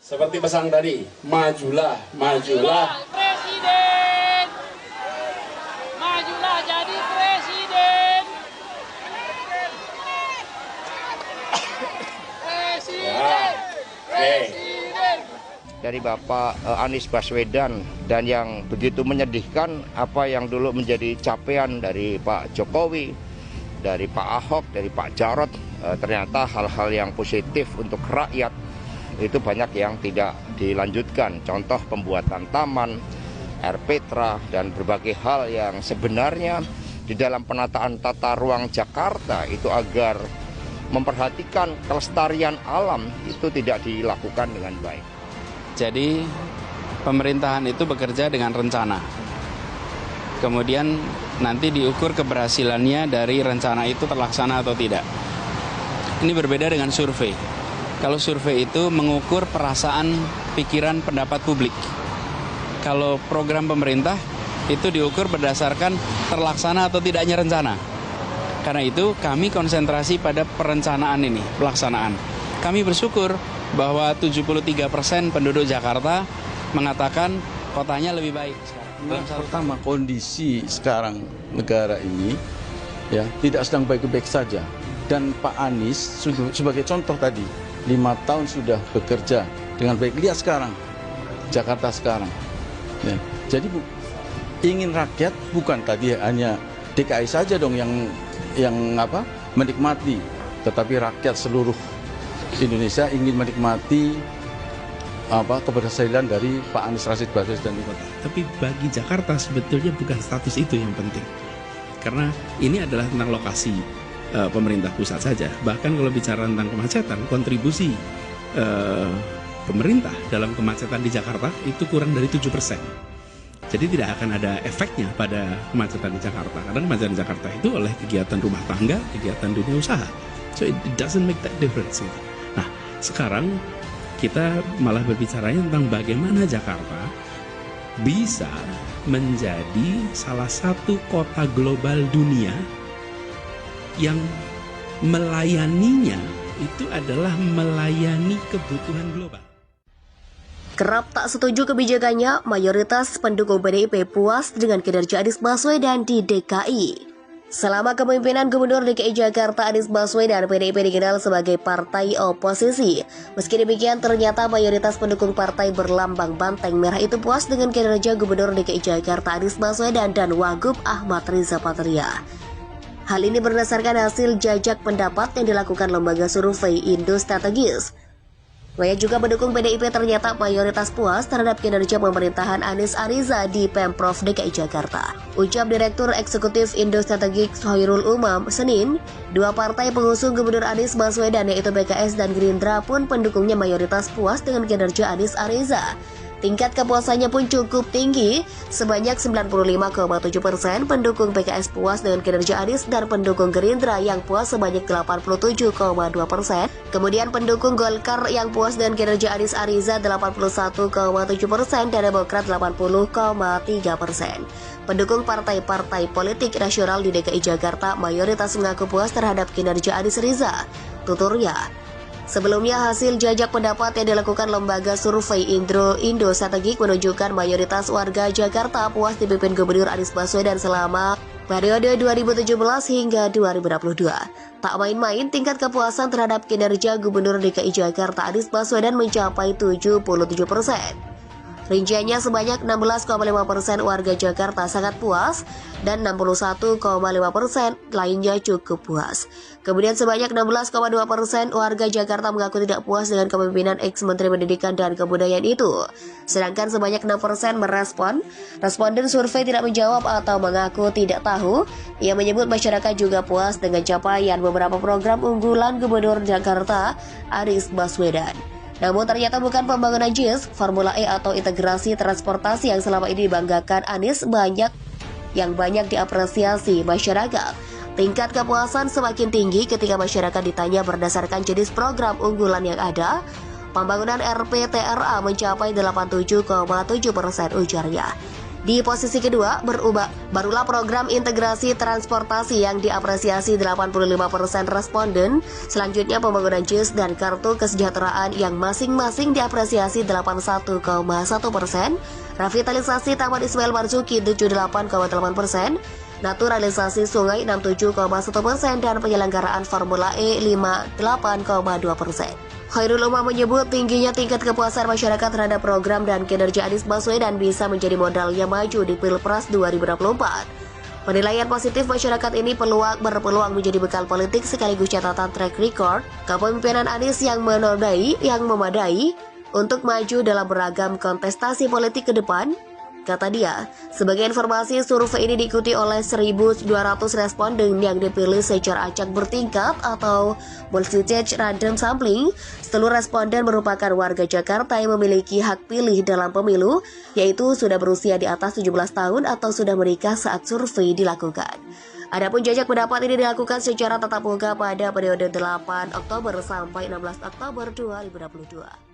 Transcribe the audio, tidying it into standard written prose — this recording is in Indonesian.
Seperti pesan tadi, majulah, majulah. Presiden, majulah jadi presiden. Presiden, presiden. Dari Bapak Anies Baswedan, dan yang begitu menyedihkan apa yang dulu menjadi capaian dari Pak Jokowi, dari Pak Ahok, dari Pak Jarot, ternyata hal-hal yang positif untuk rakyat itu banyak yang tidak dilanjutkan. Contoh pembuatan taman, RPTRA, dan berbagai hal yang sebenarnya di dalam penataan tata ruang Jakarta itu agar memperhatikan kelestarian alam itu tidak dilakukan dengan baik. Jadi pemerintahan itu bekerja dengan rencana. Kemudian nanti diukur keberhasilannya dari rencana itu terlaksana atau tidak. Ini berbeda dengan survei. Kalau survei itu mengukur perasaan, pikiran, pendapat publik. Kalau program pemerintah itu diukur berdasarkan terlaksana atau tidaknya rencana. Karena itu kami konsentrasi pada perencanaan ini, pelaksanaan. Kami bersyukur bahwa 73% penduduk Jakarta mengatakan kotanya lebih baik sekarang. Pertama, kondisi sekarang negara ini ya tidak sedang baik-baik saja. Dan Pak Anies sebagai contoh tadi, 5 tahun sudah bekerja dengan baik. Lihat sekarang, Jakarta sekarang. Ya. Jadi ingin rakyat bukan tadi hanya DKI saja dong yang menikmati, tetapi rakyat seluruh Indonesia ingin menikmati keberhasilan dari Pak Anies Rashid Baswedan. Tapi bagi Jakarta sebetulnya bukan status itu yang penting, karena ini adalah tentang lokasi pemerintah pusat saja. Bahkan kalau bicara tentang kemacetan, kontribusi pemerintah dalam kemacetan di Jakarta itu kurang dari 7%. Jadi tidak akan ada efeknya pada kemacetan di Jakarta, karena kemacetan di Jakarta itu oleh kegiatan rumah tangga, kegiatan dunia usaha. So it doesn't make that difference. Nah, sekarang kita malah berbicaranya tentang bagaimana Jakarta bisa menjadi salah satu kota global dunia yang melayaninya itu adalah melayani kebutuhan global. Kerap tak setuju kebijakannya, mayoritas pendukung PDIP puas dengan kinerja Anies Baswedan di DKI. Selama kepemimpinan Gubernur DKI Jakarta Anies Baswedan, PDIP dikenal sebagai partai oposisi. Meski demikian, ternyata mayoritas pendukung partai berlambang banteng merah itu puas dengan kinerja Gubernur DKI Jakarta Anies Baswedan dan Wagub Ahmad Riza Patria. Hal ini berdasarkan hasil jajak pendapat yang dilakukan lembaga survei Indo Strategis. Banyak juga pendukung PDIP ternyata mayoritas puas terhadap kinerja pemerintahan Anies Ariza di Pemprov DKI Jakarta. Ucap Direktur Eksekutif Indo Strategis Hoirul Umam Senin, dua partai pengusung Gubernur Anies Baswedan yaitu PKS dan Gerindra pun pendukungnya mayoritas puas dengan kinerja Anies Ariza. Tingkat kepuasannya pun cukup tinggi, sebanyak 95,7% pendukung PKS puas dengan kinerja Anies dan pendukung Gerindra yang puas sebanyak 87,2%. Kemudian pendukung Golkar yang puas dengan kinerja Anies Ariza 81,7% dan Demokrat 80,3%. Pendukung partai-partai politik nasional di DKI Jakarta mayoritas mengaku puas terhadap kinerja Anies Riza, tuturnya. Sebelumnya, hasil jajak pendapat yang dilakukan lembaga survei Indo Strategik menunjukkan mayoritas warga Jakarta puas dipimpin Gubernur Anies Baswedan selama periode 2017 hingga 2022. Tak main-main, tingkat kepuasan terhadap kinerja Gubernur DKI Jakarta Anies Baswedan mencapai 77%. Rinciannya sebanyak 16,5% warga Jakarta sangat puas dan 61,5% lainnya cukup puas. Kemudian sebanyak 16,2% warga Jakarta mengaku tidak puas dengan kepemimpinan ex-Menteri Pendidikan dan Kebudayaan itu. Sedangkan sebanyak 6% merespon. Responden survei tidak menjawab atau mengaku tidak tahu. Ia menyebut masyarakat juga puas dengan capaian beberapa program unggulan Gubernur Jakarta Anies Baswedan. Namun ternyata bukan pembangunan JIS, Formula E atau integrasi transportasi yang selama ini dibanggakan Anies banyak diapresiasi masyarakat. Tingkat kepuasan semakin tinggi ketika masyarakat ditanya berdasarkan jenis program unggulan yang ada. Pembangunan RPTRA mencapai 87,7% ujarnya. Di posisi kedua, barulah program integrasi transportasi yang diapresiasi 85% responden. Selanjutnya pembangunan JIS dan kartu kesejahteraan yang masing-masing diapresiasi 81,1%. Revitalisasi Taman Ismail Marzuki 78,8%. Naturalisasi sungai 67,1% dan penyelenggaraan Formula E 58,2%. Khairul Umam menyebut tingginya tingkat kepuasan masyarakat terhadap program dan kinerja Anies Baswedan bisa menjadi modalnya maju di Pilpres 2024. Penilaian positif masyarakat ini berpeluang menjadi bekal politik sekaligus catatan track record kepemimpinan Anies yang memadai untuk maju dalam beragam kontestasi politik ke depan. Kata dia, sebagai informasi, survei ini diikuti oleh 1.200 responden yang dipilih secara acak bertingkat atau multi-stage random sampling. Seluruh responden merupakan warga Jakarta yang memiliki hak pilih dalam pemilu, yaitu sudah berusia di atas 17 tahun atau sudah menikah saat survei dilakukan. Adapun jajak pendapat ini dilakukan secara tatap muka pada periode 8 Oktober sampai 16 Oktober 2022.